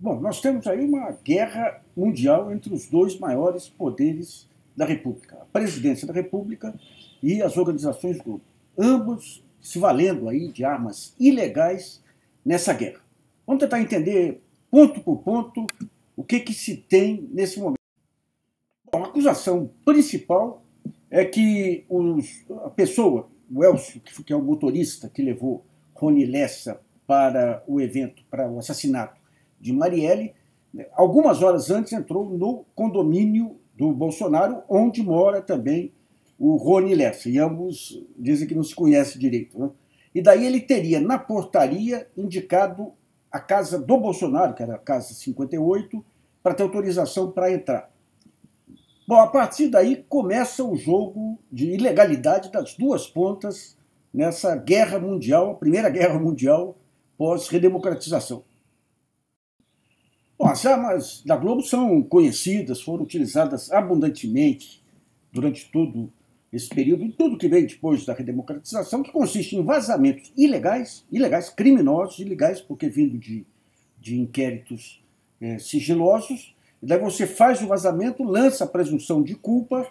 Bom, nós temos aí uma guerra mundial entre os dois maiores poderes da República, a Presidência da República e as organizações Globo. Ambos se valendo aí de armas ilegais nessa guerra. Vamos tentar entender ponto por ponto o que se tem nesse momento. Bom, a acusação principal é que a pessoa, o Elcio, que é o motorista que levou Rony Lessa para o evento, para o assassinato de Marielle, algumas horas antes entrou no condomínio do Bolsonaro, onde mora também o Rony Lessa, e ambos dizem que não se conhecem direito, né? E daí ele teria, na portaria, indicado a casa do Bolsonaro, que era a casa 58, para ter autorização para entrar. Bom, a partir daí começa o jogo de ilegalidade das duas pontas nessa guerra mundial, a primeira guerra mundial pós-redemocratização. Bom, as armas da Globo são conhecidas, foram utilizadas abundantemente durante todo esse período, e tudo que veio depois da redemocratização, que consiste em vazamentos ilegais, criminosos, ilegais, porque vindo de inquéritos sigilosos, e daí você faz o vazamento, lança a presunção de culpa,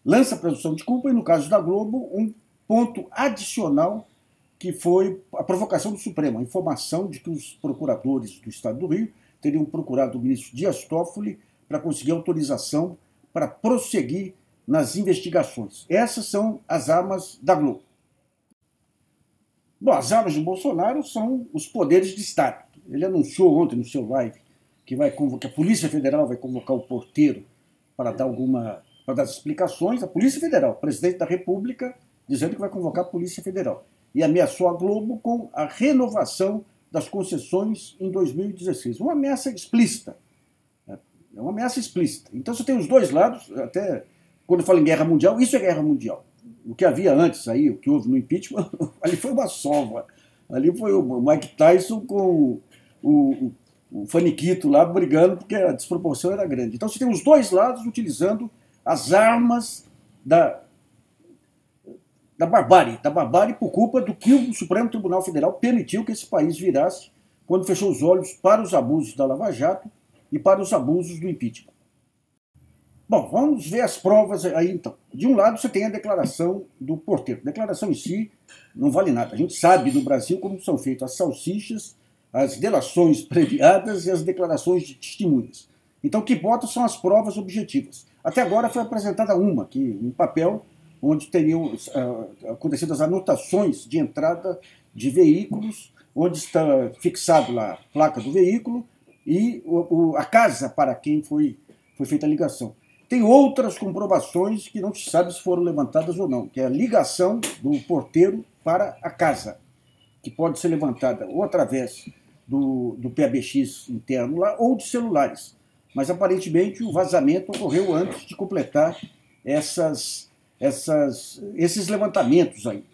e no caso da Globo, um ponto adicional que foi a provocação do Supremo, a informação de que os procuradores do Estado do Rio teriam procurado o ministro Dias Toffoli para conseguir autorização para prosseguir nas investigações. Essas são as armas da Globo. Bom, as armas de Bolsonaro são os poderes de Estado. Ele anunciou ontem no seu live que a Polícia Federal vai convocar o porteiro para dar explicações. A Polícia Federal, o presidente da República, dizendo que vai convocar a Polícia Federal. E ameaçou a Globo com a renovação das concessões em 2016. Uma ameaça explícita. É uma ameaça explícita. Então você tem os dois lados, até quando fala em guerra mundial, isso é guerra mundial. O que havia antes aí, o que houve no impeachment, ali foi uma sova. Ali foi o Mike Tyson com o Faniquito lá brigando, porque a desproporção era grande. Então você tem os dois lados utilizando as armas da barbárie por culpa do que o Supremo Tribunal Federal permitiu que esse país virasse quando fechou os olhos para os abusos da Lava Jato e para os abusos do impeachment. Bom, vamos ver as provas aí então. De um lado você tem a declaração do porteiro. A declaração em si não vale nada. A gente sabe no Brasil como são feitas as salsichas, as delações previadas e as declarações de testemunhas. Então o que bota são as provas objetivas. Até agora foi apresentada uma, que em papel, onde teriam acontecido as anotações de entrada de veículos, onde está fixado lá a placa do veículo e a casa para quem foi feita a ligação. Tem outras comprovações que não se sabe se foram levantadas ou não, que é a ligação do porteiro para a casa, que pode ser levantada ou através do PABX interno lá, ou de celulares. Mas aparentemente o vazamento ocorreu antes de completar esses levantamentos aí,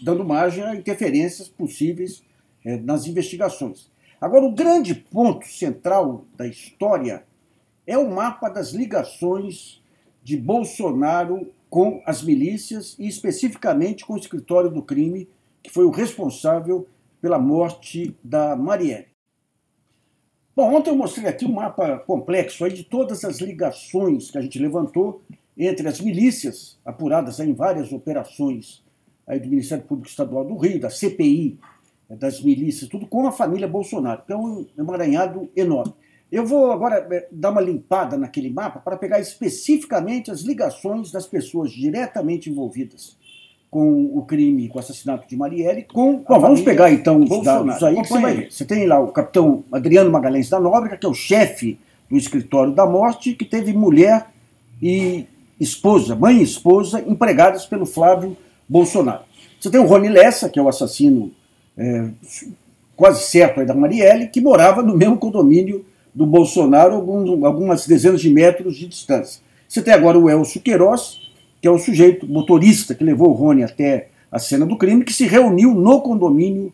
dando margem a interferências possíveis nas investigações. Agora, o grande ponto central da história é o mapa das ligações de Bolsonaro com as milícias e especificamente com o escritório do crime, que foi o responsável pela morte da Marielle. Bom, ontem eu mostrei aqui um mapa complexo aí de todas as ligações que a gente levantou entre as milícias, apuradas em várias operações aí do Ministério Público Estadual do Rio, da CPI, das milícias, tudo com a família Bolsonaro, que é um emaranhado enorme. Eu vou agora dar uma limpada naquele mapa para pegar especificamente as ligações das pessoas diretamente envolvidas com o crime, com o assassinato de Marielle, com Bom, vamos pegar então os dados aí, que você vai ver. Você tem lá o capitão Adriano Magalhães da Nóbrega, que é o chefe do escritório da morte, que teve mulher e esposa, mãe e esposa, empregadas pelo Flávio Bolsonaro. Você tem o Rony Lessa, que é o assassino quase certo aí da Marielle, que morava no mesmo condomínio do Bolsonaro, algumas dezenas de metros de distância. Você tem agora o Elcio Queiroz, que é o sujeito motorista que levou o Rony até a cena do crime, que se reuniu no condomínio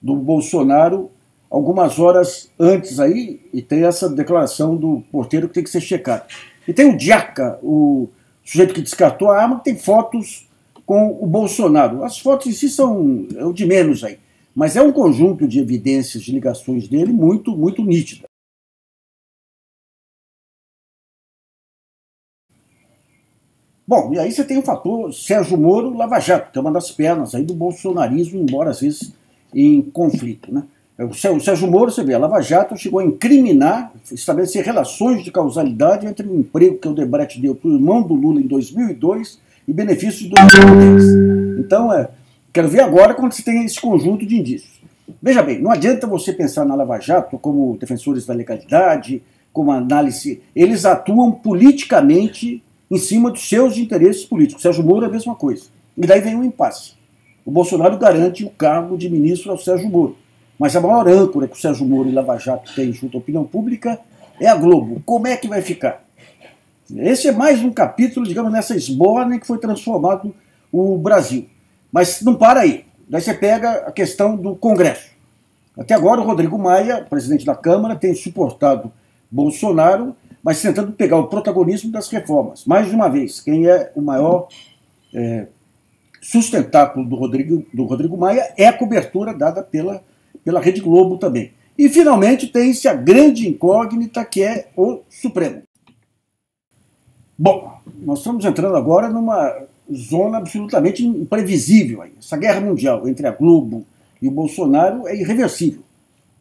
do Bolsonaro algumas horas antes aí, e tem essa declaração do porteiro que tem que ser checada. E tem o Diaca, o sujeito que descartou a arma, que tem fotos com o Bolsonaro. As fotos em si são o de menos aí, mas é um conjunto de evidências de ligações dele muito, muito nítida. Bom, e aí você tem o fator Sérgio Moro, Lava Jato, que é uma das pernas aí do bolsonarismo, embora às vezes em conflito, né? O Sérgio Moro, você vê, a Lava Jato chegou a incriminar, estabelecer relações de causalidade entre o emprego que o Odebrecht deu para o irmão do Lula em 2002 e benefícios de 2010. Então, quero ver agora quando você tem esse conjunto de indícios. Veja bem, não adianta você pensar na Lava Jato como defensores da legalidade, como análise. Eles atuam politicamente em cima dos seus interesses políticos. Sérgio Moro é a mesma coisa. E daí vem um impasse. O Bolsonaro garante o cargo de ministro ao Sérgio Moro. Mas a maior âncora que o Sérgio Moro e Lava Jato têm junto à opinião pública é a Globo. Como é que vai ficar? Esse é mais um capítulo, digamos, nessa esborna em que foi transformado o Brasil. Mas não para aí. Daí você pega a questão do Congresso. Até agora o Rodrigo Maia, presidente da Câmara, tem suportado Bolsonaro, mas tentando pegar o protagonismo das reformas. Mais uma vez, quem é o maior sustentáculo do Rodrigo Maia é a cobertura dada pela Rede Globo também. E, finalmente, tem-se a grande incógnita, que é o Supremo. Bom, nós estamos entrando agora numa zona absolutamente imprevisível. Essa guerra mundial entre a Globo e o Bolsonaro é irreversível.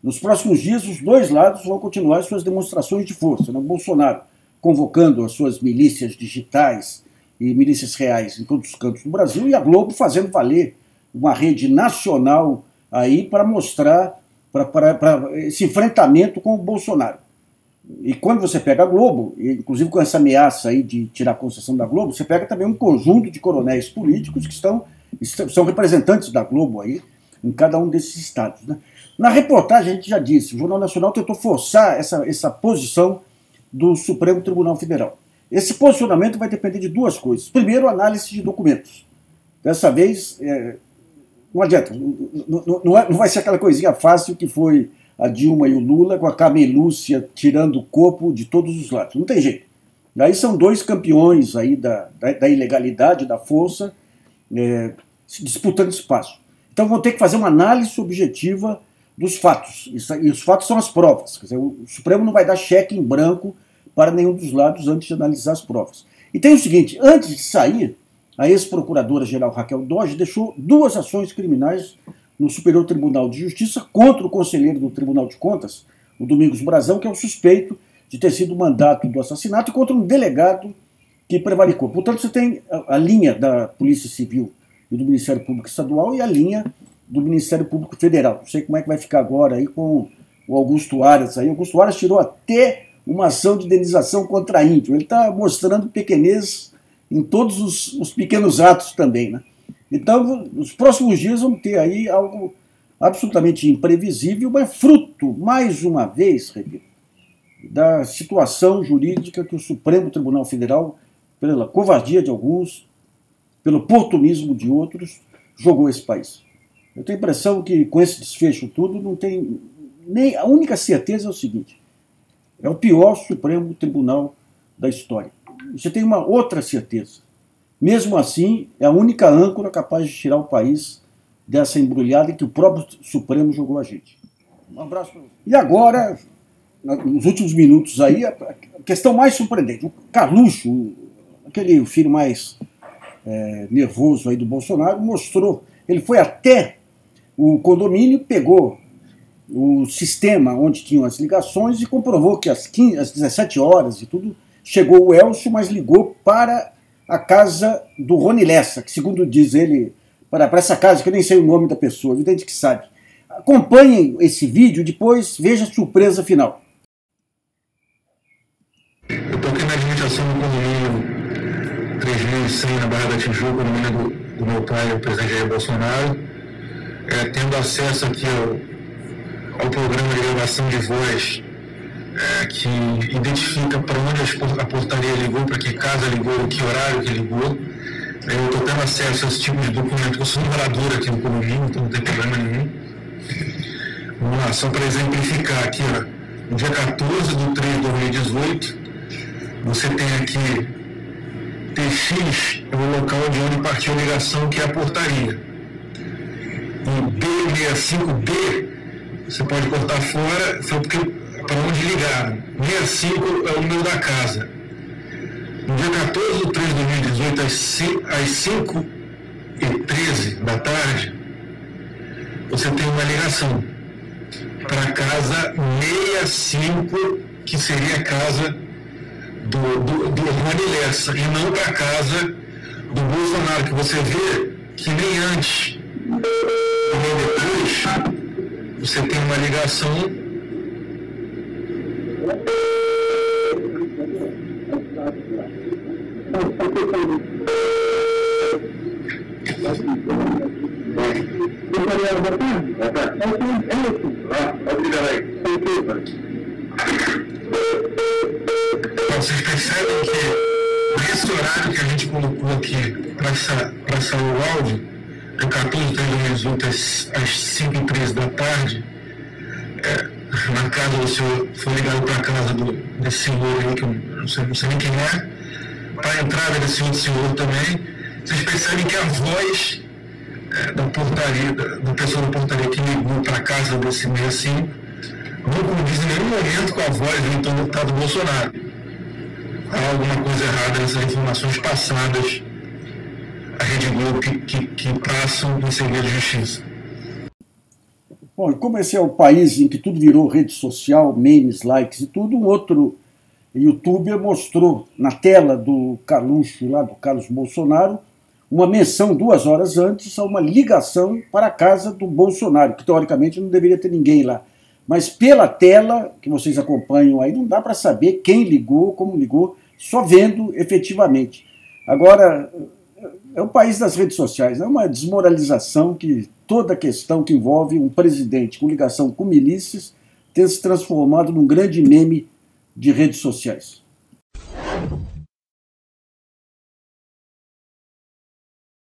Nos próximos dias, os dois lados vão continuar suas demonstrações de força. O Bolsonaro convocando as suas milícias digitais e milícias reais em todos os cantos do Brasil, e a Globo fazendo valer uma rede nacional aí para mostrar para esse enfrentamento com o Bolsonaro. E quando você pega a Globo, inclusive com essa ameaça aí de tirar a concessão da Globo, você pega também um conjunto de coronéis políticos que são representantes da Globo aí em cada um desses estados, né? Na reportagem a gente já disse, o Jornal Nacional tentou forçar essa posição do Supremo Tribunal Federal. Esse posicionamento vai depender de duas coisas. Primeiro, análise de documentos. Dessa vez, não adianta, não vai ser aquela coisinha fácil que foi a Dilma e o Lula com a Camelúcia tirando o corpo de todos os lados. Não tem jeito. Aí são dois campeões aí da ilegalidade, da força, disputando espaço. Então vão ter que fazer uma análise objetiva dos fatos. E os fatos são as provas. Quer dizer, o Supremo não vai dar cheque em branco para nenhum dos lados antes de analisar as provas. E tem o seguinte, antes de sair, a ex-procuradora-geral Raquel Dodge deixou 2 ações criminais no Superior Tribunal de Justiça contra o conselheiro do Tribunal de Contas, o Domingos Brazão, que é o suspeito de ter sido o mandato do assassinato, e contra um delegado que prevaricou. Portanto, você tem a linha da Polícia Civil e do Ministério Público Estadual e a linha do Ministério Público Federal. Não sei como é que vai ficar agora aí com o Augusto Aras. Aí, Augusto Aras tirou até uma ação de indenização contra índio. Ele está mostrando pequenez em todos os pequenos atos também, né? Então, nos próximos dias vamos ter aí algo absolutamente imprevisível, mas fruto, mais uma vez, repito, da situação jurídica que o Supremo Tribunal Federal, pela covardia de alguns, pelo oportunismo de outros, jogou esse país. Eu tenho a impressão que com esse desfecho tudo, não tem nem... A única certeza é o seguinte, é o pior Supremo Tribunal da história. Você tem uma outra certeza. Mesmo assim, é a única âncora capaz de tirar o país dessa embrulhada que o próprio Supremo jogou a gente. Um abraço para você. E agora, nos últimos minutos aí, a questão mais surpreendente. O Carluxo, aquele filho mais nervoso aí do Bolsonaro, mostrou. Ele foi até o condomínio, pegou o sistema onde tinham as ligações e comprovou que às 17 horas e tudo, chegou o Elcio, mas ligou para a casa do Rony Lessa, que segundo diz ele, para essa casa, que eu nem sei o nome da pessoa, evidente que sabe. Acompanhem esse vídeo e depois veja a surpresa final. Eu estou aqui na administração do condomínio 3100 na Barra da Tijuca, no nome do meu pai, o presidente Jair Bolsonaro, tendo acesso aqui ao programa de gravação de voz que identifica para onde a portaria ligou, para que casa ligou, que horário que ligou. Eu estou tendo acesso a esse tipo de documento. Eu sou morador aqui no condomínio, então não tem problema nenhum. Vamos lá, só para exemplificar aqui, ó, no dia 14 de 3 de 2018, você tem aqui TX, é o local de onde partiu a ligação, que é a portaria. E B65B, você pode cortar fora, foi porque para onde ligaram. 65 é o número da casa. No dia 14 de 3 de 2018, às 5h13 da tarde, você tem uma ligação para a casa 65, que seria a casa do Rony Lessa, e não para a casa do Bolsonaro, que você vê que nem antes nem depois você tem uma ligação Vocês percebem que nesse horário que a gente colocou aqui para sair o áudio, do 14 de 2018 às 5h13 da tarde, na casa do senhor, foi ligado para a casa desse senhor aí, que eu não sei nem quem é, para a entrada desse outro senhor também. Vocês percebem que a voz da portaria, da pessoa da portaria que ligou para a casa desse 65, não condiz em nenhum momento com a voz do então deputado Bolsonaro. Há alguma coisa errada nessas informações passadas à Rede Globo que passam em segredo de justiça. Bom, como esse é o país em que tudo virou rede social, memes, likes e tudo, um outro youtuber mostrou na tela do Carluxo, lá do Carlos Bolsonaro, uma menção 2 horas antes a uma ligação para a casa do Bolsonaro, que teoricamente não deveria ter ninguém lá. Mas pela tela que vocês acompanham aí, não dá para saber quem ligou, como ligou, só vendo efetivamente. Agora, é o país das redes sociais, é uma desmoralização que toda questão que envolve um presidente com ligação com milícias tem se transformado num grande meme de redes sociais.